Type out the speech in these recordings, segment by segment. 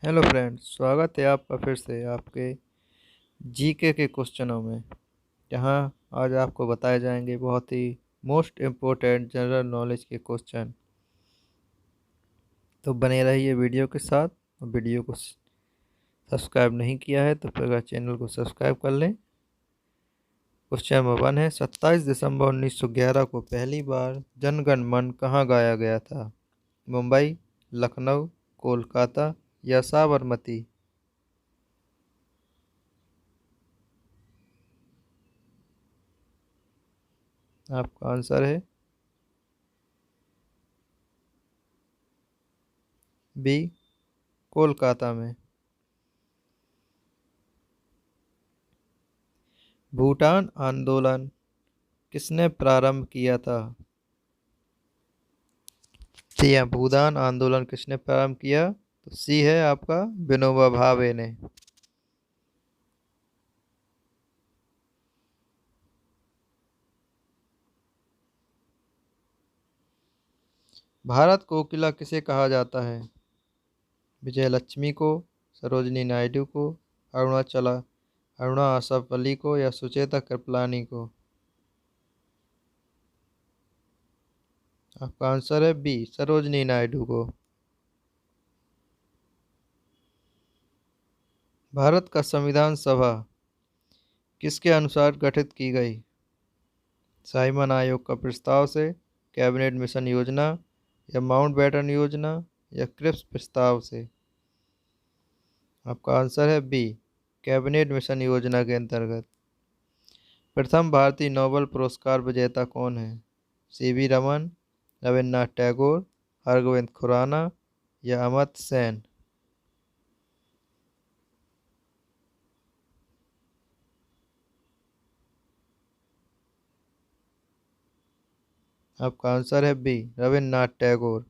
Hello friends, स्वागत है आपका फिर से आपके जीके के क्वेश्चनों में। जहां आज आपको बताए जाएंगे बहुत ही मोस्ट इम्पोर्टेंट जनरल नॉलेज के क्वेश्चन। तो बने रहिए वीडियो के साथ। और वीडियो को सब्सक्राइब नहीं किया है तो फिर चैनल को सब्सक्राइब कर लें। क्वेश्चन नंबर 1 है, 27 दिसंबर 1911 को पहली बार जनगण मन कहाँ गाया गया था? मुंबई, लखनऊ, कोलकाता या साबरमती? आपका आंसर है बी, कोलकाता में। भूटान आंदोलन किसने प्रारंभ किया था? जी हाँ, भूदान आंदोलन किसने प्रारंभ किया? तो सी है आपका विनोबा भावे ने। भारत कोकिला किसे कहा जाता है? विजय लक्ष्मी को, सरोजनी नायडू को, अरुणा आसफ अली को या सुचेता कृपलानी को? आपका आंसर है बी, सरोजनी नायडू को। भारत का संविधान सभा किसके अनुसार गठित की गई? साइमन आयोग का प्रस्ताव से, कैबिनेट मिशन योजना या माउंटबेटन योजना या क्रिप्स प्रस्ताव से? आपका आंसर है बी, कैबिनेट मिशन योजना के अंतर्गत। प्रथम भारतीय नोबेल पुरस्कार विजेता कौन है? सीवी रमन, रविन्द्रनाथ टैगोर, हरगोविंद खुराना या अमर्त्य सेन? आपका आंसर है बी, रविन्द्रनाथ टैगोर।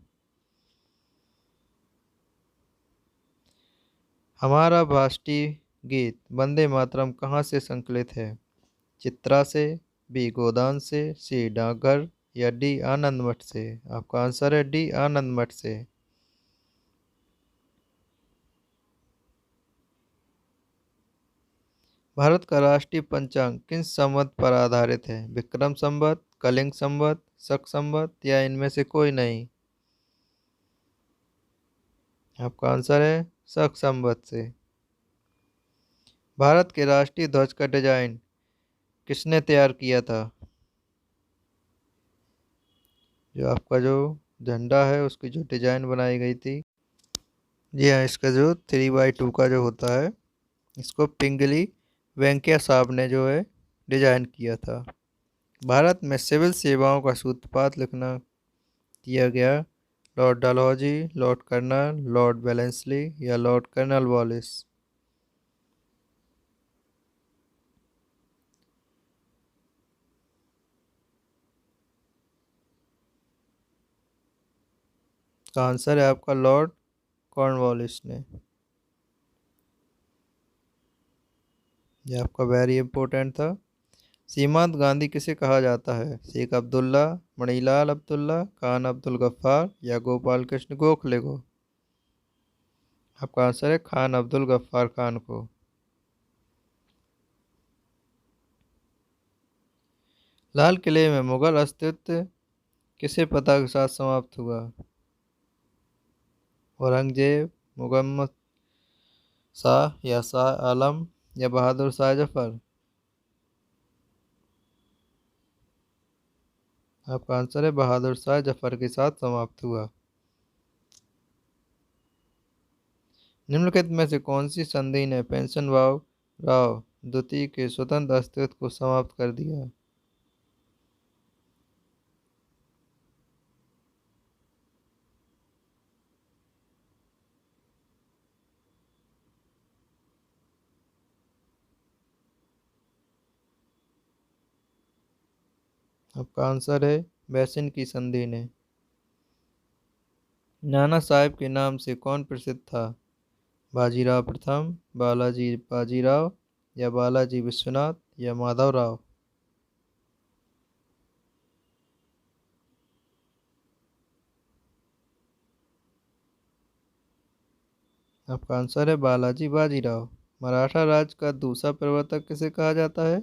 हमारा राष्ट्रीय गीत वंदे मातरम कहाँ से संकलित है? चित्रा से, बी गोदान से, सी डाकघर या डी आनंद मठ से? आपका आंसर है डी, आनंद मठ से। भारत का राष्ट्रीय पंचांग किस संवत पर आधारित है? विक्रम संवत, कलिंग संवत, शक संवत या इनमें से कोई नहीं? आपका आंसर है शक संवत से। भारत के राष्ट्रीय ध्वज का डिजाइन किसने तैयार किया था? जो आपका जो झंडा है उसकी जो डिजाइन बनाई गई थी। जी हाँ, इसका जो 3x2 का जो होता है, इसको पिंगली वेंकैया साहब ने जो है डिजाइन किया था। भारत में सिविल सेवाओं का सूत्रपात लिखना किया गया लॉर्ड डलहौजी, लॉर्ड कर्नल, लॉर्ड वेलेंसली या लॉर्ड कर्नल वॉलिस? का आंसर है आपका लॉर्ड कॉर्नवालिस ने। ये आपका वेरी इंपॉर्टेंट था। सीमांत गांधी किसे कहा जाता है? शेख अब्दुल्ला, मणिलाल अब्दुल्ला, खान अब्दुल गफ्फार या गोपाल कृष्ण गोखले को? आपका आंसर है खान अब्दुल गफ्फार खान को। लाल किले में मुगल अस्तित्व किसे पता के साथ समाप्त हुआ? औरंगजेब, मुहम्मद शाह या शाह आलम या बहादुर शाह जफर? आपका आंसर है बहादुर शाह जफर के साथ समाप्त हुआ। निम्नलिखित में से कौन सी संधि ने पेंशन राव द्वितीय के स्वतंत्र अस्तित्व को समाप्त कर दिया? आपका आंसर है बैसिन की संधि ने। नाना साहेब के नाम से कौन प्रसिद्ध था? बाजीराव प्रथम, बालाजी बाजीराव या बालाजी विश्वनाथ या माधवराव? आपका आंसर है बालाजी बाजीराव। मराठा राज का दूसरा प्रवर्तक किसे कहा जाता है?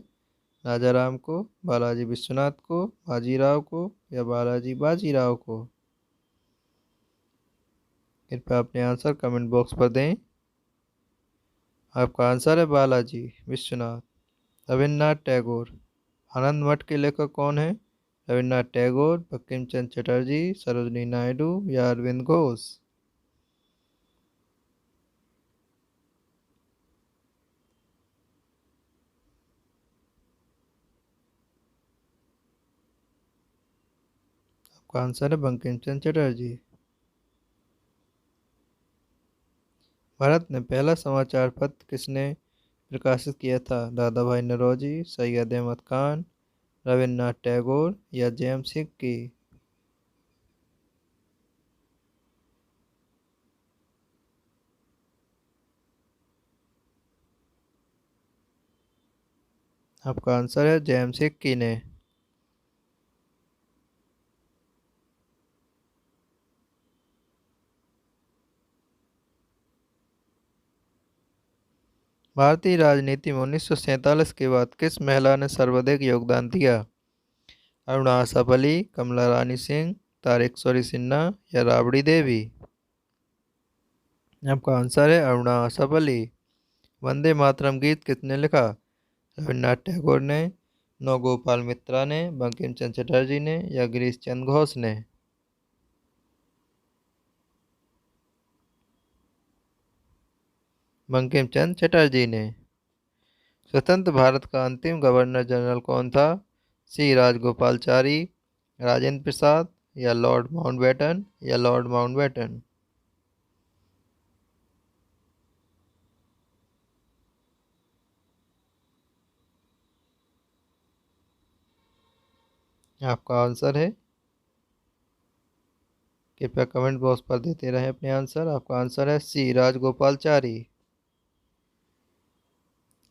राजा राम को, बालाजी विश्वनाथ को, बाजीराव को या बालाजी बाजीराव को? कृपया अपने आंसर कमेंट बॉक्स पर दें। आपका आंसर है बालाजी विश्वनाथ। रविन्द्रनाथ टैगोर। आनंद मठ के लेखक कौन है? रविन्द्रनाथ टैगोर, बंकिम चंद्र चटर्जी, सरोजिनी नायडू या अरविंद घोष? आपका आंसर है बंकिम चंद्र चटर्जी। भारत में पहला समाचार पत्र किसने प्रकाशित किया था? दादा भाई नौरोजी, सैयद अहमद खान, रविन्द्रनाथ टैगोर या जेम्स हिक्की? आपका आंसर है जेम्स हिक्की ने। भारतीय राजनीति में 1947 के बाद किस महिला ने सर्वाधिक योगदान दिया? अरुणा आसाफ अली, कमला रानी सिंह, तारिक सिन्हा या राबड़ी देवी? आपका आंसर है अरुणा आसाफ अली। वंदे मातरम गीत किसने लिखा? रविन्द्रनाथ टैगोर ने, नौगोपाल मित्रा ने, बंकिम चंद्र चटर्जी ने या गिरीश चंद्र घोष ने? बंकिम चंद्र चटर्जी ने। स्वतंत्र भारत का अंतिम गवर्नर जनरल कौन था? सी राजगोपालचारी, राजेंद्र प्रसाद या लॉर्ड माउंटबेटन या लॉर्ड माउंटबेटन? आपका आंसर है, कृपया कमेंट बॉक्स पर देते रहें अपने आंसर। आपका आंसर है सी राजगोपालचारी।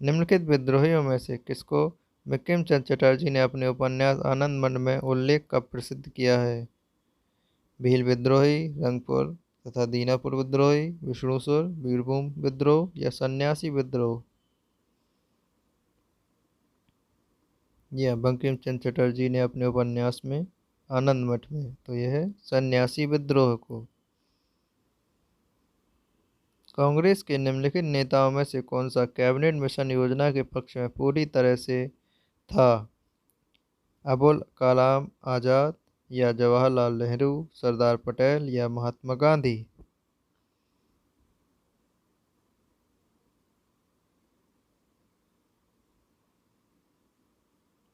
निम्नलिखित विद्रोहियों में से किसको बंकिम चंद्र चटर्जी ने अपने उपन्यास आनंदमठ में उल्लेख कब प्रसिद्ध किया है? भील विद्रोही, रंगपुर तथा दीनापुर विद्रोही, विष्णुसुर, बीरभूम विद्रोह या सन्यासी विद्रोह? यह बंकिम चंद्र चटर्जी ने अपने उपन्यास में आनंदमठ में, तो यह है सन्यासी विद्रोह को। कांग्रेस के निम्नलिखित नेताओं में से कौन सा कैबिनेट मिशन योजना के पक्ष में पूरी तरह से था? अबुल कलाम आज़ाद या जवाहरलाल नेहरू, सरदार पटेल या महात्मा गांधी?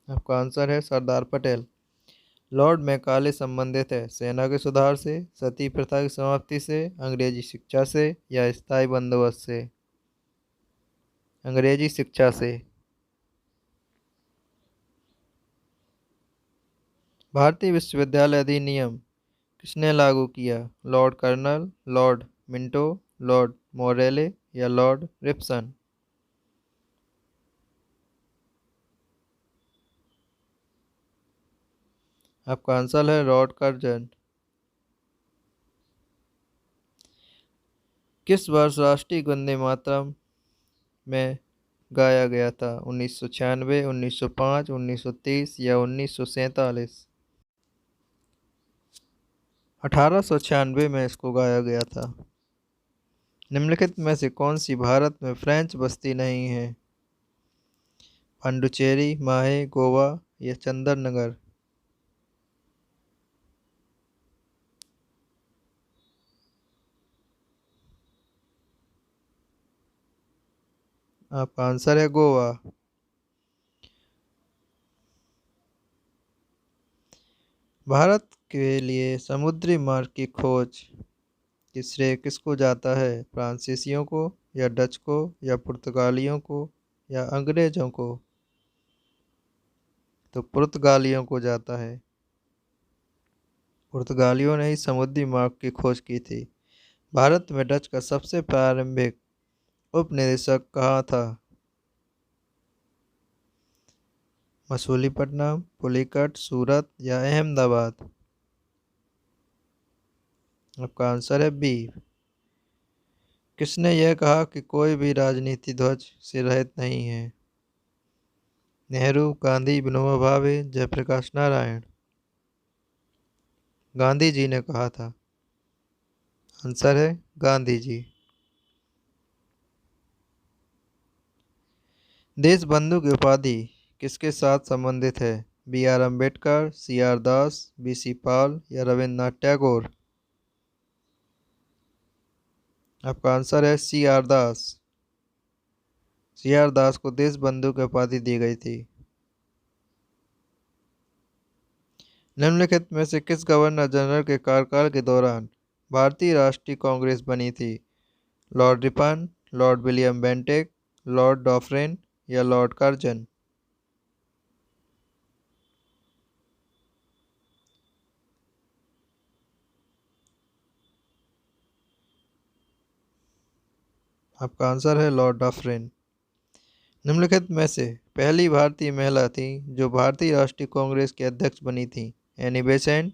आपका आंसर है सरदार पटेल। लॉर्ड मैकाले संबंधित है सेना के सुधार से, सती प्रथा की समाप्ति से, अंग्रेजी शिक्षा से या स्थायी बंदोबस्त से? अंग्रेजी शिक्षा से। भारतीय विश्वविद्यालय अधिनियम किसने लागू किया? लॉर्ड कर्नल, लॉर्ड मिंटो, लॉर्ड मोरेले या लॉर्ड रिप्सन? आपका आंसर है लॉर्ड कर्जन। किस वर्ष राष्ट्रीय वंदे मातरम में गाया गया था? 1996, 1905, 1930 या 1947? 1896 में इसको गाया गया था। निम्नलिखित में से कौन सी भारत में फ्रेंच बस्ती नहीं है? पांडुचेरी, माहे, गोवा या चंदरनगर? आपका आंसर है गोवा। भारत के लिए समुद्री मार्ग की खोज की श्रेय किसको जाता है? फ्रांसीसियों को या डच को या पुर्तगालियों को या अंग्रेजों को? तो पुर्तगालियों को जाता है। पुर्तगालियों ने ही समुद्री मार्ग की खोज की थी। भारत में डच का सबसे प्रारंभिक उपनिवेशक कहाँ था? मसूलीपट्टनम, पुलिकट, सूरत या अहमदाबाद? आपका आंसर है बी। किसने यह कहा कि कोई भी राजनीति ध्वज से रहित नहीं है? नेहरू, गांधी, विनोबा भावे, जयप्रकाश नारायण। गांधी जी ने कहा था। आंसर है गांधी जी। देश बंधु की उपाधि किसके साथ संबंधित है? B R Ambedkar, C R Das, B C Pal या रविन्द्रनाथ टैगोर। आपका आंसर है सी आर दास। सी आर दास को देश बंधु की उपाधि दी गई थी। निम्नलिखित में से किस गवर्नर जनरल के कार्यकाल के दौरान भारतीय राष्ट्रीय कांग्रेस बनी थी? Lord Ripon, lord William Bentinck, lord Dufferin या लॉर्ड कर्जन। आपका आंसर है लॉर्ड डॉफ्रेन। निम्नलिखित में से पहली भारतीय महिला थी जो भारतीय राष्ट्रीय कांग्रेस की अध्यक्ष बनी थी? एनी बेसेंट,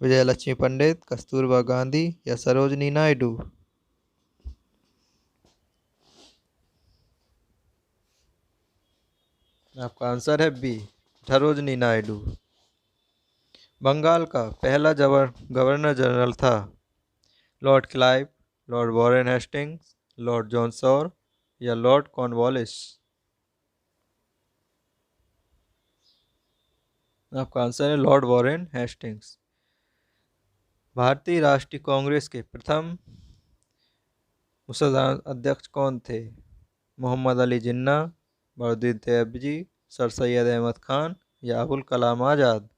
विजयलक्ष्मी पंडित, कस्तूरबा गांधी या सरोजनी नायडू। आपका आंसर है बी, सरोजनी नायडू। बंगाल का पहला गवर्नर जनरल था? Lord Clive, lord Warren Hastings, lord John Shore या लॉर्ड कॉर्नवालिस। आपका आंसर है लॉर्ड वॉरेन हेस्टिंग्स। भारतीय राष्ट्रीय कांग्रेस के प्रथम मुसलमान अध्यक्ष कौन थे? मोहम्मद अली जिन्ना, बहादुर देवजी, सर सैयद अहमद खान या अबुल कलाम आज़ाद।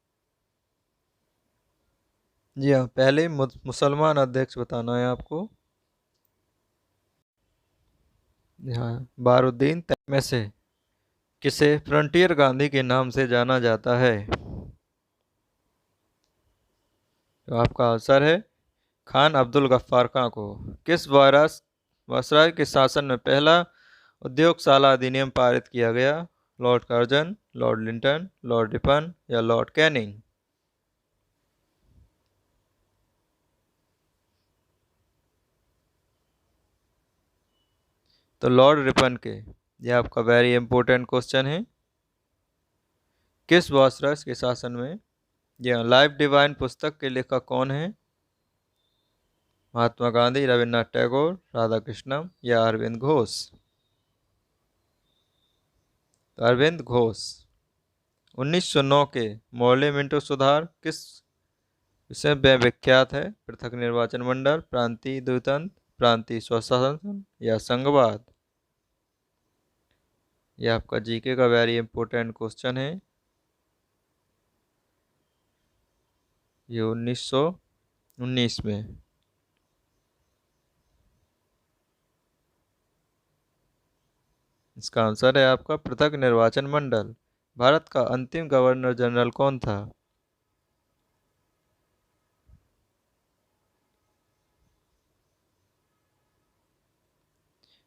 जी हाँ, पहले मुसलमान अध्यक्ष बताना है आपको। हाँ, बारूद्दीन में से किसे फ्रंटियर गांधी के नाम से जाना जाता है? तो आपका आंसर है खान अब्दुल गफ्फार खां को। किस वायसराय के शासन में पहला उद्योगशाला अधिनियम पारित किया गया? Lord Curzon, Lord Linton, Lord Ripon या लॉर्ड कैनिंग। तो लॉर्ड रिपन के। यह आपका वेरी इंपॉर्टेंट क्वेश्चन है। किस वायसराय के शासन में? यह लाइफ डिवाइन पुस्तक के लेखक कौन है? महात्मा गांधी, रविन्द्रनाथ टैगोर, राधा कृष्णन या अरविंद घोष। तो अरविंद घोष। 1909 के मॉर्ले मिंटो सुधार किस विषय में विख्यात है? पृथक निर्वाचन मंडल, प्रांतीय द्वितंत्र, प्रांतीय स्वशासन या संघवाद। यह आपका जीके का वेरी इंपॉर्टेंट क्वेश्चन है। ये 1919 में। इसका आंसर है आपका पृथक निर्वाचन मंडल। भारत का अंतिम गवर्नर जनरल कौन था?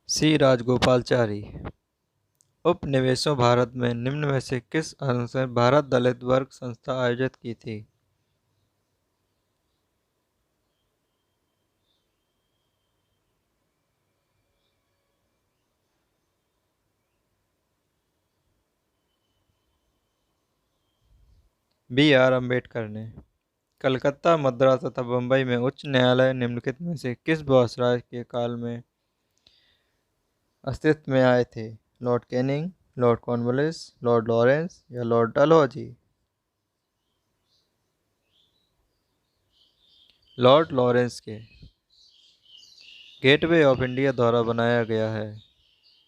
सी राजगोपालचारी। उपनिवेशों भारत में निम्न में से किस अनुसार भारत दलित वर्ग संस्था आयोजित की थी? बी आर अम्बेडकर ने। कलकत्ता, मद्रास तथा बम्बई में उच्च न्यायालय निम्नलिखित में से किस वायसराय के काल में अस्तित्व में आए थे? Lord Canning, lord Cornwallis, lord Lawrence या लॉर्ड डलहौजी। लॉर्ड लॉरेंस के। गेटवे ऑफ इंडिया द्वारा बनाया गया है?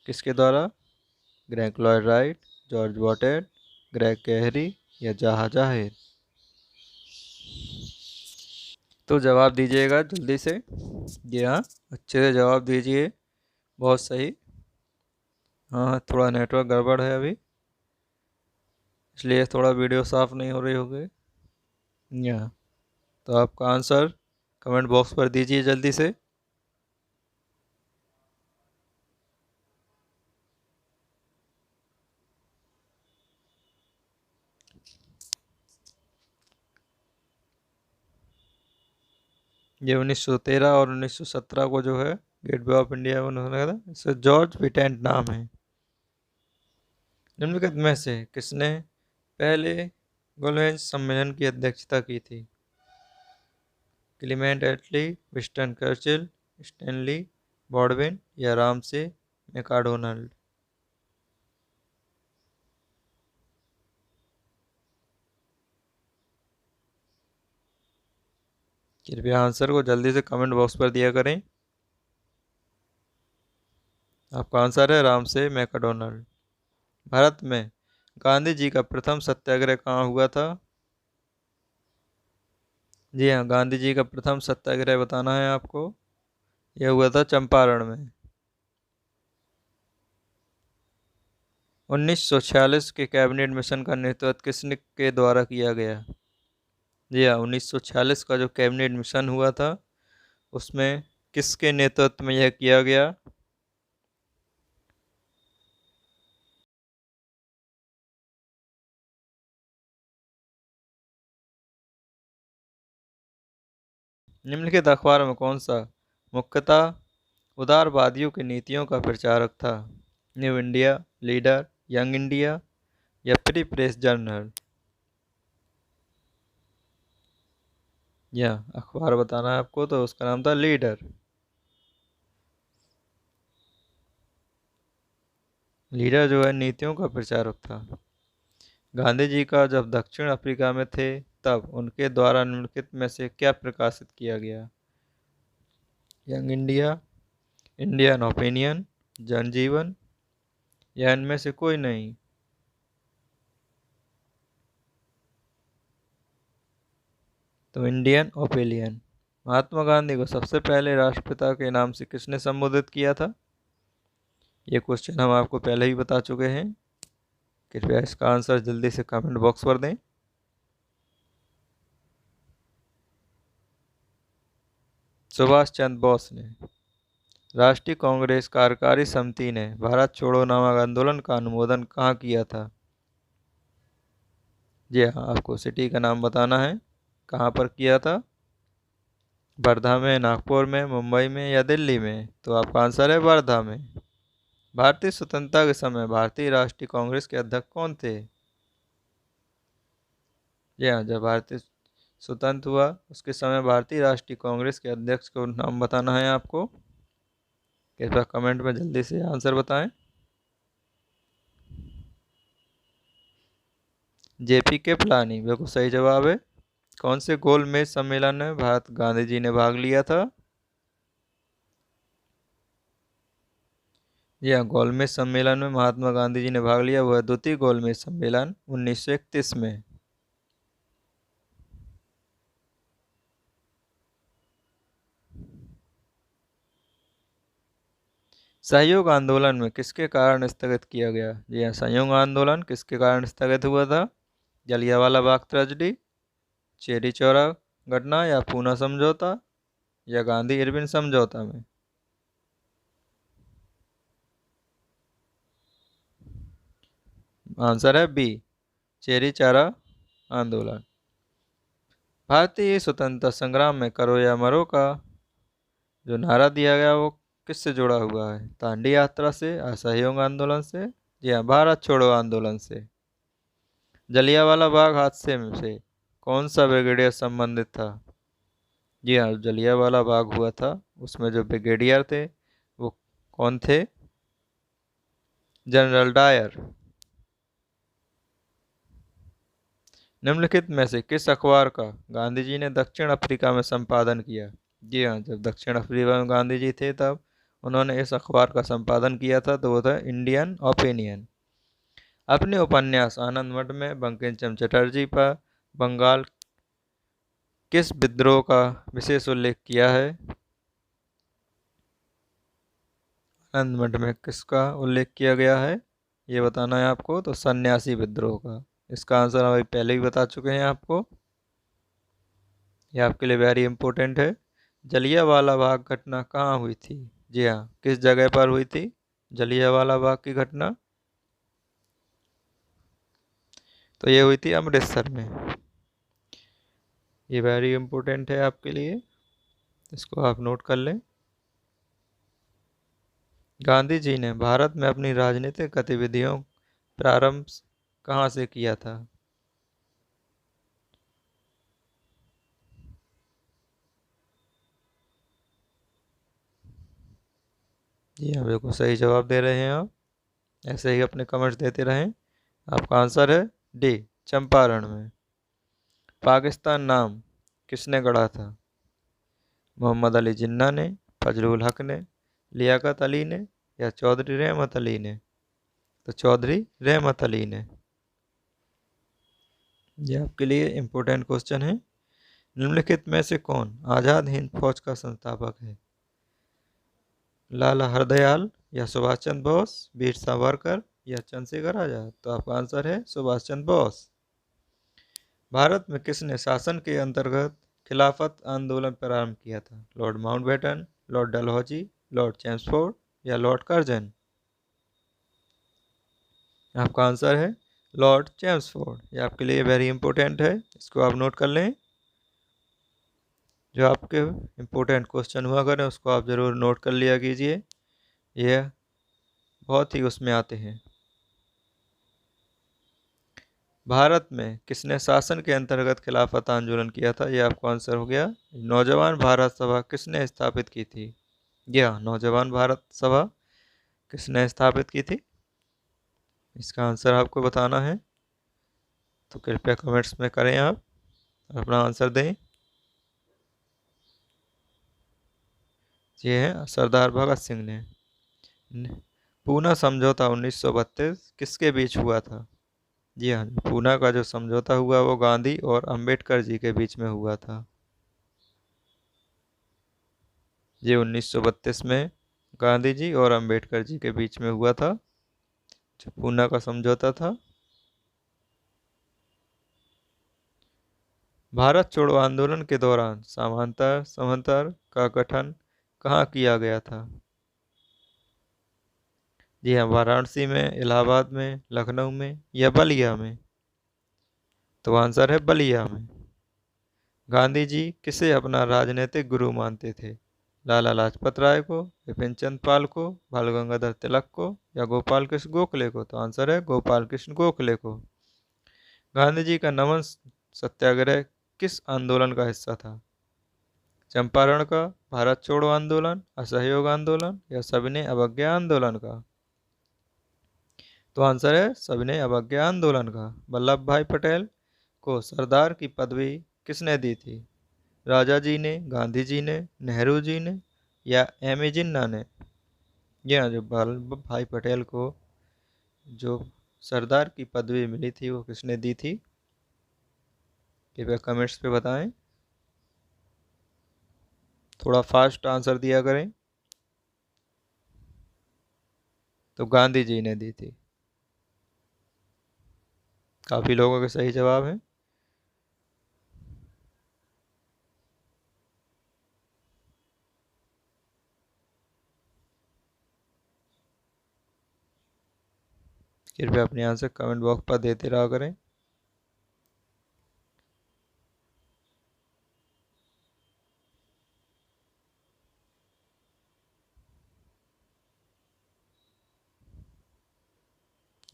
किसके द्वारा? Frank Lloyd Wright, George Wittet, ग्रेग कैहरी या जहा जाहिर। तो जवाब दीजिएगा जल्दी से। जी हाँ, अच्छे से जवाब दीजिए। बहुत सही। हाँ, थोड़ा नेटवर्क गड़बड़ है अभी, इसलिए थोड़ा वीडियो साफ नहीं हो रही होगी। या तो आपका आंसर कमेंट बॉक्स पर दीजिए जल्दी से। ये 1913 और 1917 को जो है गेटवे ऑफ इंडिया उन्होंने कहा था, इसका जॉर्ज विटेंट नाम है। निम्नलिखित में से किसने पहले गोलमेज सम्मेलन की अध्यक्षता की थी? क्लीमेंट एटली, विंस्टन चर्चिल, स्टैनली बॉल्डविन या रामसे मैकडोनाल्ड? कृपया आंसर को जल्दी से कमेंट बॉक्स पर दिया करें। आपका आंसर है रामसे मैकडोनाल्ड। भारत में गांधी जी का प्रथम सत्याग्रह कहाँ हुआ था? जी हाँ, गांधी जी का प्रथम सत्याग्रह बताना है आपको। यह हुआ था चंपारण में। 1946 के कैबिनेट मिशन का नेतृत्व किसने के द्वारा किया गया? जी हाँ, 1946 का जो कैबिनेट मिशन हुआ था उसमें किसके नेतृत्व में यह किया गया? निम्नलिखित अखबार में कौन सा मुख्यतः उदारवादियों की नीतियों का प्रचारक था? New India, leader, young India या फ्री प्रेस जर्नल? यह अखबार बताना है आपको, तो उसका नाम था लीडर। लीडर जो है नीतियों का प्रचारक था। गांधी जी का जब दक्षिण अफ्रीका में थे तब उनके द्वारा निम्नलिखित में से क्या प्रकाशित किया गया? यंग इंडिया, इंडियन ओपिनियन, जनजीवन या इनमें से कोई नहीं? तो इंडियन ओपिनियन। महात्मा गांधी को सबसे पहले राष्ट्रपिता के नाम से किसने संबोधित किया था? ये क्वेश्चन हम आपको पहले ही बता चुके हैं। कृपया इसका आंसर जल्दी से कमेंट बॉक्स पर दें। सुभाष चंद्र बोस ने। राष्ट्रीय कांग्रेस कार्यकारी समिति ने भारत छोड़ो नामक आंदोलन का अनुमोदन कहाँ किया था? जी हाँ, आपको सिटी का नाम बताना है। कहाँ पर किया था? वर्धा में, नागपुर में, मुंबई में या दिल्ली में? तो आपका आंसर है वर्धा में। भारतीय स्वतंत्रता के समय भारतीय राष्ट्रीय कांग्रेस के अध्यक्ष कौन थे? जी हाँ, जब भारतीय स्वतंत्र हुआ उसके समय भारतीय राष्ट्रीय कांग्रेस के अध्यक्ष का नाम बताना है आपको। कृपया कमेंट में जल्दी से आंसर बताएं। जेपी के पलानी बिल्कुल सही जवाब है। कौन से गोलमेज सम्मेलन में भारत गांधी जी ने भाग लिया था? यह गोलमेज सम्मेलन में महात्मा गांधी जी ने भाग लिया, वह द्वितीय गोलमेज सम्मेलन 1931 में। सहयोग आंदोलन में किसके कारण स्थगित किया गया? जी हाँ, सहयोग आंदोलन किसके कारण स्थगित हुआ था? जलियांवाला बाग ट्रेजेडी, चेरी चौरा घटना या पूना समझौता या गांधी इरविन समझौता में? आंसर है बी, चेरी चौरा आंदोलन। भारतीय स्वतंत्रता संग्राम में करो या मरो का जो नारा दिया गया वो किससे जुड़ा हुआ है? दांडी यात्रा से, असहयोग आंदोलन से या भारत छोड़ो आंदोलन से? जलियांवाला बाग हादसे में से कौन सा ब्रिगेडियर संबंधित था? जी हाँ, जलियांवाला बाग हुआ था उसमें जो ब्रिगेडियर थे वो कौन थे? General Dyer. निम्नलिखित में से किस अखबार का गांधी जी ने दक्षिण अफ्रीका में संपादन किया? जी हाँ, जब दक्षिण अफ्रीका में गांधी जी थे तब उन्होंने इस अखबार का संपादन किया था, तो वो था इंडियन ओपिनियन। अपने उपन्यास आनंद मठ में बंकिम चंद्र चटर्जी पर बंगाल किस विद्रोह का विशेष उल्लेख किया है? आनंद मठ में किसका उल्लेख किया गया है ये बताना है आपको, तो सन्यासी विद्रोह का। इसका आंसर हम अभी पहले ही बता चुके हैं आपको, ये आपके लिए वेरी इंपॉर्टेंट है। जलियांवाला बाग घटना कहाँ हुई थी? जी हाँ, किस जगह पर हुई थी जलियांवाला बाग की घटना? तो ये हुई थी अमृतसर में। ये वेरी इंपॉर्टेंट है आपके लिए, इसको आप नोट कर लें। गांधी जी ने भारत में अपनी राजनीतिक गतिविधियों प्रारंभ कहाँ से किया था? जी हाँ, बिल्कुल सही जवाब दे रहे हैं आप। ऐसे ही अपने कमेंट्स देते रहें। आपका आंसर है डी, चंपारण में। पाकिस्तान नाम किसने गढ़ा था? मोहम्मद अली जिन्ना ने, फजलुल हक ने, लियाकत अली ने, या चौधरी रहमत अली ने? तो चौधरी रहमत अली ने। ये आपके लिए इम्पोर्टेंट क्वेश्चन है। निम्नलिखित में से कौन आज़ाद हिंद फौज का संस्थापक है? लाला हरदयाल, या सुभाष चंद्र बोस, वीर सावरकर, या चंद्रशेखर आजाद? तो आपका आंसर है सुभाष चंद्र बोस। भारत में किसने शासन के अंतर्गत खिलाफत आंदोलन प्रारंभ किया था? Lord Mountbatten, Lord Dalhousie, Lord Chelmsford, या लॉर्ड कर्जन? आपका आंसर है लॉर्ड चैम्सफोर्ड। ये आपके लिए वेरी इंपॉर्टेंट है, इसको आप नोट कर लें। जो आपके इम्पोर्टेंट क्वेश्चन हुआ करें उसको आप ज़रूर नोट कर लिया कीजिए, ये बहुत ही उसमें आते हैं। भारत में किसने शासन के अंतर्गत खिलाफत आंदोलन किया था? ये आपका आंसर हो गया नौजवान भारत सभा किसने स्थापित की थी? या नौजवान भारत सभा किसने स्थापित की थी? इसका आंसर आपको बताना है, तो कृपया कमेंट्स में करें, आप अपना आंसर दें। ये है सरदार भगत सिंह ने। पूना समझौता 1932 किसके बीच हुआ था? जी हाँ, पूना का जो समझौता हुआ वो गांधी और अंबेडकर जी के बीच में हुआ था। ये 1932 में गांधी जी और अंबेडकर जी के बीच में हुआ था, जो पूना का समझौता था। भारत छोड़ो आंदोलन के दौरान समांतर समंतर का गठन कहाँ किया गया था? जी हाँ, वाराणसी में, इलाहाबाद में, लखनऊ में, या बलिया में? तो आंसर है बलिया में। गांधी जी किसे अपना राजनीतिक गुरु मानते थे? लाला लाजपत राय को, विपिन चंद्र पाल को, बाल गंगाधर तिलक को, या गोपाल कृष्ण गोखले को? तो आंसर है गोपाल कृष्ण गोखले को। गांधी जी का नमन सत्याग्रह किस आंदोलन का हिस्सा था? चंपारण का, भारत छोड़ो आंदोलन, असहयोग आंदोलन, या सविनय अवज्ञा आंदोलन का? तो आंसर है सविनय अवज्ञा आंदोलन का। वल्लभ भाई पटेल को सरदार की पदवी किसने दी थी? राजा जी ने, गांधी जी ने, नेहरू जी ने, या एम ए जिन्ना ने? जी हाँ, जो वल्लभ भाई पटेल को जो सरदार की पदवी मिली थी वो किसने दी थी? कृपया कमेंट्स पे बताएं, थोड़ा फास्ट आंसर दिया करें। तो गांधी जी ने दी थी। काफ़ी लोगों के सही जवाब हैं। कृपया अपने आंसर कमेंट बॉक्स पर देते रहा करें।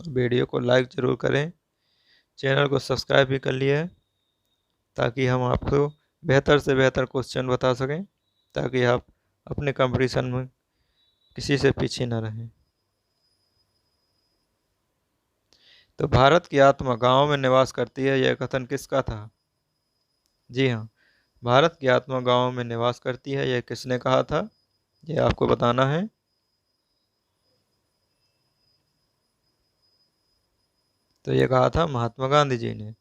वीडियो को लाइक ज़रूर करें, चैनल को सब्सक्राइब भी कर लिया है, ताकि हम आपको बेहतर से बेहतर क्वेश्चन बता सकें, ताकि आप अपने कंपटीशन में किसी से पीछे न रहें। तो भारत की आत्मा गाँव में निवास करती है, यह कथन किसका था? जी हाँ, भारत की आत्मा गाँव में निवास करती है, यह किसने कहा था? यह आपको बताना है। तो ये कहा था महात्मा गांधी जी ने।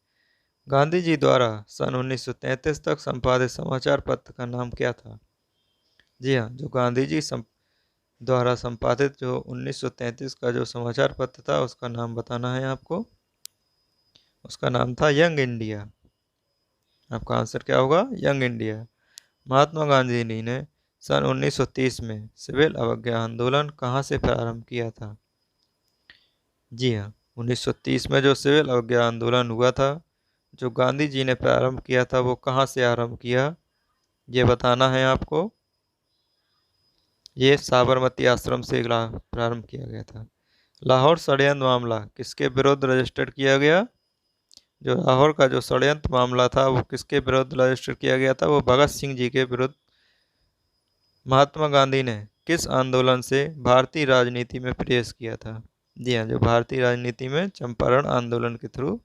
गांधी जी द्वारा सन 1933 तक संपादित समाचार पत्र का नाम क्या था? जी हाँ, जो गांधी जी द्वारा संपादित जो 1933 का जो समाचार पत्र था उसका नाम बताना है आपको। उसका नाम था यंग इंडिया। आपका आंसर क्या होगा? Young India. महात्मा गांधी जी ने सन 1930 में सिविल अवज्ञा आंदोलन कहाँ से प्रारंभ किया था? जी हाँ, 1930 में जो सिविल अवज्ञा आंदोलन हुआ था, जो गांधी जी ने प्रारंभ किया था, वो कहाँ से आरंभ किया, ये बताना है आपको। ये साबरमती आश्रम से प्रारंभ किया गया था। लाहौर षड्यंत्र मामला किसके विरुद्ध रजिस्टर्ड किया गया? जो लाहौर का जो षड्यंत्र मामला था वो किसके विरुद्ध रजिस्टर किया गया था? वो भगत सिंह जी के विरुद्ध। महात्मा गांधी ने किस आंदोलन से भारतीय राजनीति में प्रवेश किया था? जी हाँ, जो भारतीय राजनीति में चंपारण आंदोलन के थ्रू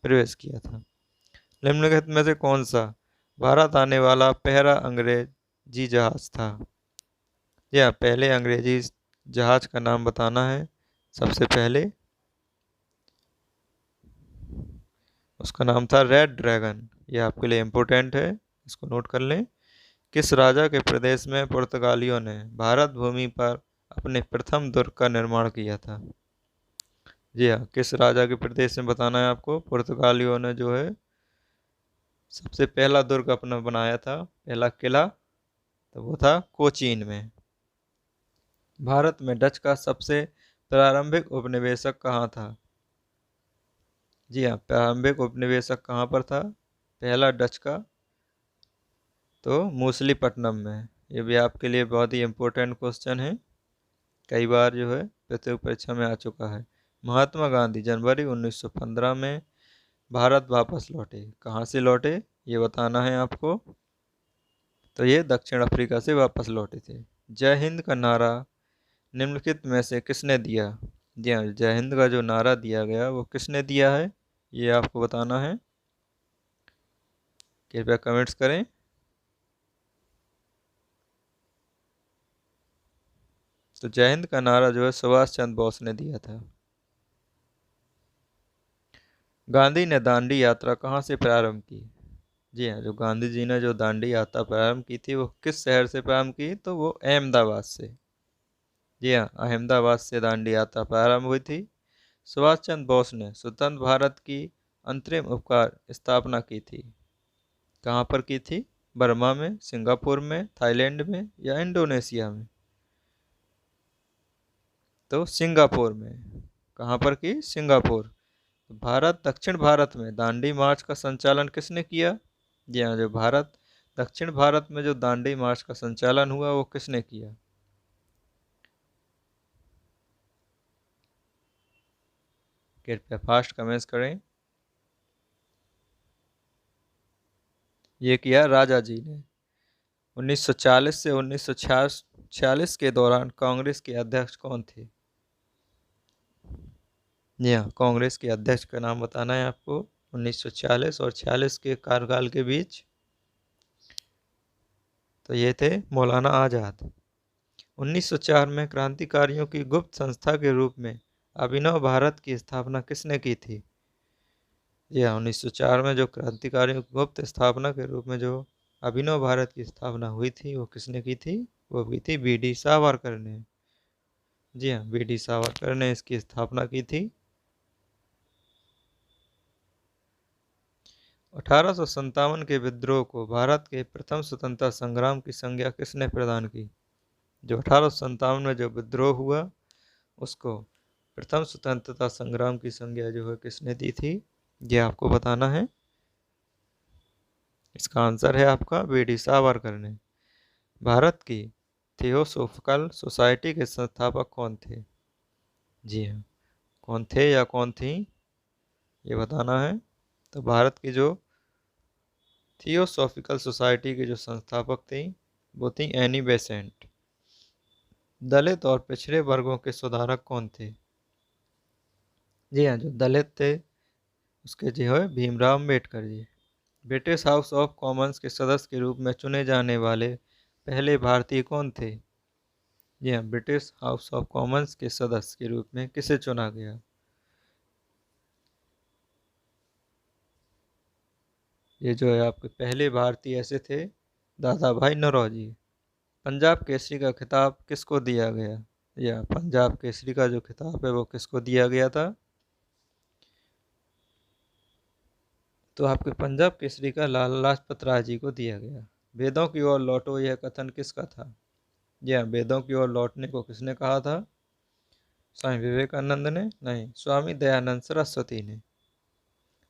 प्रवेश किया था। निम्नलिखित में से कौन सा भारत आने वाला पहला अंग्रेजी जहाज था? जी हाँ, पहले अंग्रेजी जहाज का नाम बताना है। सबसे पहले उसका नाम था रेड ड्रैगन। ये आपके लिए इम्पोर्टेंट है, इसको नोट कर लें। किस राजा के प्रदेश में पुर्तगालियों ने भारत भूमि पर अपने प्रथम दुर्ग का निर्माण किया था? जी हाँ, किस राजा के प्रदेश में बताना है आपको। पुर्तगालियों ने जो है सबसे पहला दुर्ग अपना बनाया था, पहला किला, तो वो था कोचीन में। भारत में डच का सबसे प्रारंभिक उपनिवेशक कहाँ था? जी हाँ, प्रारंभिक उपनिवेशक कहाँ पर था पहला डच का? तो मूसलीपट्टनम में। ये भी आपके लिए बहुत ही इम्पोर्टेंट क्वेश्चन है, कई बार जो है प्रतियोगी परीक्षा में आ चुका है। महात्मा गांधी जनवरी 1915 में भारत वापस लौटे, कहाँ से लौटे ये बताना है आपको। तो ये दक्षिण अफ्रीका से वापस लौटे थे। जय हिंद का नारा निम्नलिखित में से किसने दिया? जी हाँ, जय हिंद का जो नारा दिया गया वो किसने दिया है ये आपको बताना है। कृपया कमेंट्स करें। तो जय हिंद का नारा जो है सुभाष चंद्र बोस ने दिया था। गांधी ने दांडी यात्रा कहाँ से प्रारंभ की? जी हाँ, जो गांधी जी ने जो दांडी यात्रा प्रारंभ की थी वो किस शहर से प्रारंभ की? तो वो अहमदाबाद से। जी हाँ, अहमदाबाद से दांडी यात्रा प्रारंभ हुई थी। सुभाष चंद्र बोस ने स्वतंत्र भारत की अंतरिम उपकार स्थापना की थी, कहाँ पर की थी? बर्मा में, सिंगापुर में, थाईलैंड में या इंडोनेशिया में? तो सिंगापुर में। कहाँ पर की? सिंगापुर। भारत दक्षिण भारत में दांडी मार्च का संचालन किसने किया? जी हाँ, जो भारत दक्षिण भारत में जो दांडी मार्च का संचालन हुआ वो किसने किया? कृपया फास्ट कमेंट्स करें। ये किया राजा जी ने। 1940 से 1946 के दौरान कांग्रेस के अध्यक्ष कौन थे? जी हाँ, कांग्रेस के अध्यक्ष का नाम बताना है आपको 1940 और 46 के कार्यकाल के बीच। तो ये थे मौलाना आज़ाद। 1904 में क्रांतिकारियों की गुप्त संस्था के रूप में अभिनव भारत की स्थापना किसने की थी? जी हाँ, 1904 में जो क्रांतिकारियों की गुप्त स्थापना के रूप में जो अभिनव भारत की स्थापना हुई थी वो किसने की थी? वो भी थी बी.डी. सावरकर ने। जी हाँ, बी.डी. सावरकर ने इसकी स्थापना की थी। 1857 के विद्रोह को भारत के प्रथम स्वतंत्रता संग्राम की संज्ञा किसने प्रदान की? जो 1857 में जो विद्रोह हुआ उसको प्रथम स्वतंत्रता संग्राम की संज्ञा जो है किसने दी थी ये आपको बताना है। इसका आंसर है आपका बी.डी. सावरकर ने। भारत की थियोसोफिकल सोसाइटी के संस्थापक कौन थे? जी हाँ, कौन थे या कौन थी ये बताना है। तो भारत की जो थियोसोफिकल सोसाइटी के जो संस्थापक थी वो थी एनी बेसेंट। दलित और पिछड़े वर्गों के सुधारक कौन थे? जी हाँ, जो दलित थे उसके जो है Bhimrao Ambedkar ji. British house of Commons के सदस्य के रूप में चुने जाने वाले पहले भारतीय कौन थे? जी हाँ, ब्रिटिश हाउस ऑफ कॉमन्स के सदस्य के रूप में किसे चुना गया? ये जो है आपके पहले भारतीय ऐसे थे दादा भाई नौरोजी। पंजाब केसरी का खिताब किसको दिया गया? या पंजाब केसरी का जो खिताब है वो किसको दिया गया था? तो आपके पंजाब केसरी का लाला लाजपत राय जी को दिया गया। वेदों की ओर लौटो यह कथन किसका था? जी हाँ, वेदों की ओर लौटने को किसने कहा था? स्वामी विवेकानंद ने? नहीं, स्वामी दयानंद सरस्वती ने।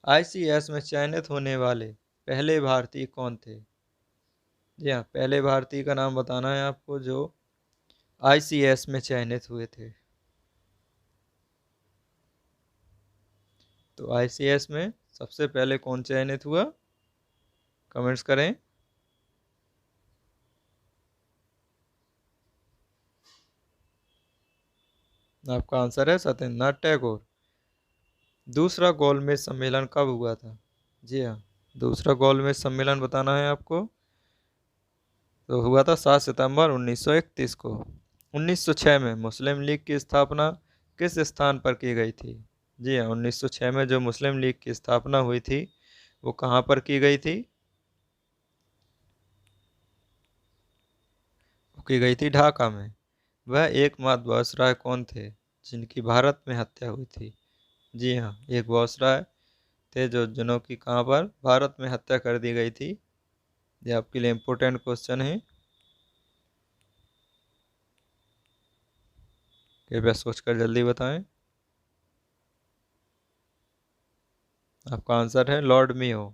आईसीएस में चयनित होने वाले पहले भारतीय कौन थे? जी हाँ, पहले भारतीय का नाम बताना है आपको जो ICS में चयनित हुए थे? तो ICS में सबसे पहले कौन चयनित हुआ? कमेंट्स करें। आपका आंसर है सत्येंद्रनाथ टैगोर। दूसरा गोलमेज सम्मेलन कब हुआ था? जी हाँ, दूसरा गोलमेज सम्मेलन बताना है आपको। तो हुआ था 7 सितंबर 1931 को। 1906 में मुस्लिम लीग की स्थापना किस स्थान पर की गई थी? जी हाँ, 1906 में जो मुस्लिम लीग की स्थापना हुई थी वो कहाँ पर की गई थी? वो की गई थी ढाका में। वह एकमात्र वायसराय कौन थे जिनकी भारत में हत्या हुई थी? जी हाँ, एक वायसराय थे जो जिनों की कहाँ पर भारत में हत्या कर दी गई थी। ये आपके लिए इम्पोर्टेंट क्वेश्चन है, कृपया सोचकर जल्दी बताएं। आपका आंसर है लॉर्ड मेयो।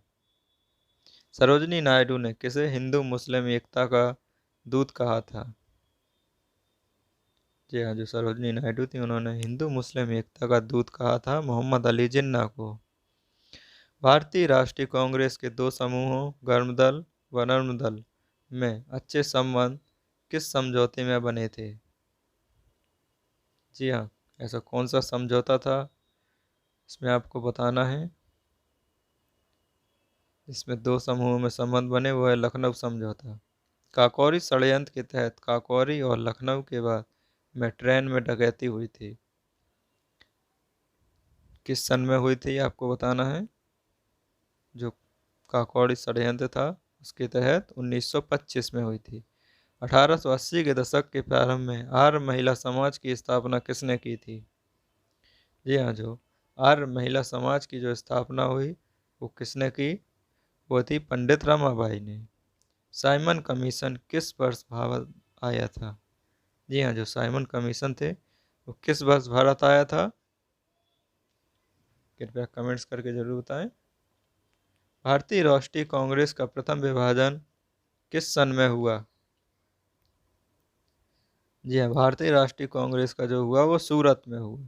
सरोजनी नायडू ने किसे हिंदू मुस्लिम एकता का दूत कहा था? जी हाँ, जो सरोजनी नायडू थी उन्होंने हिंदू मुस्लिम एकता का दूत कहा था मोहम्मद अली जिन्ना को। भारतीय राष्ट्रीय कांग्रेस के दो समूहों गर्मदल व नर्मदल में अच्छे संबंध किस समझौते में बने थे? जी हाँ, ऐसा कौन सा समझौता था इसमें आपको बताना है। इसमें दो समूहों में संबंध बने, वो है लखनऊ समझौता। काकोरी षड्यंत्र के तहत काकोरी और लखनऊ के बाद में ट्रेन में डकैती हुई थी, किस सन में हुई थी आपको बताना है। जो काकोरी षड्यंत्र था उसके तहत 1925 में हुई थी। 1880 के दशक के प्रारंभ में आर्य महिला समाज की स्थापना किसने की थी? जी हाँ, जो आर्य महिला समाज की जो स्थापना हुई वो किसने की? वो थी पंडित रमाबाई ने। साइमन कमीशन किस वर्ष भारत आया था? जी हाँ, जो साइमन कमीशन थे वो किस वर्ष भारत आया था? कृपया कमेंट्स करके जरूर बताएं। भारतीय राष्ट्रीय कांग्रेस का प्रथम विभाजन किस सन में हुआ? जी हाँ, भारतीय राष्ट्रीय कांग्रेस का जो हुआ वो सूरत में हुआ।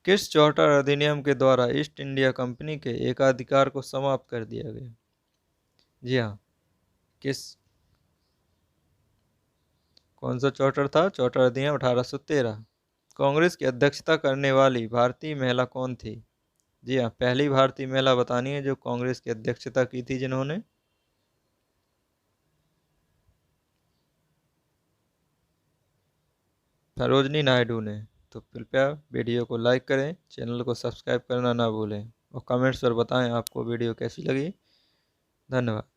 किस चार्टर अधिनियम के द्वारा ईस्ट इंडिया कंपनी के एकाधिकार को समाप्त कर दिया गया? जी हाँ, कौन सा चार्टर था? चार्टर अधिनियम 1813। कांग्रेस की अध्यक्षता करने वाली भारतीय महिला कौन थी? जी हाँ, पहली भारतीय महिला बतानी है जो कांग्रेस की अध्यक्षता की थी जिन्होंने। सरोजनी नायडू ने। तो कृपया वीडियो को लाइक करें, चैनल को सब्सक्राइब करना ना भूलें और कमेंट्स पर बताएं आपको वीडियो कैसी लगी। धन्यवाद।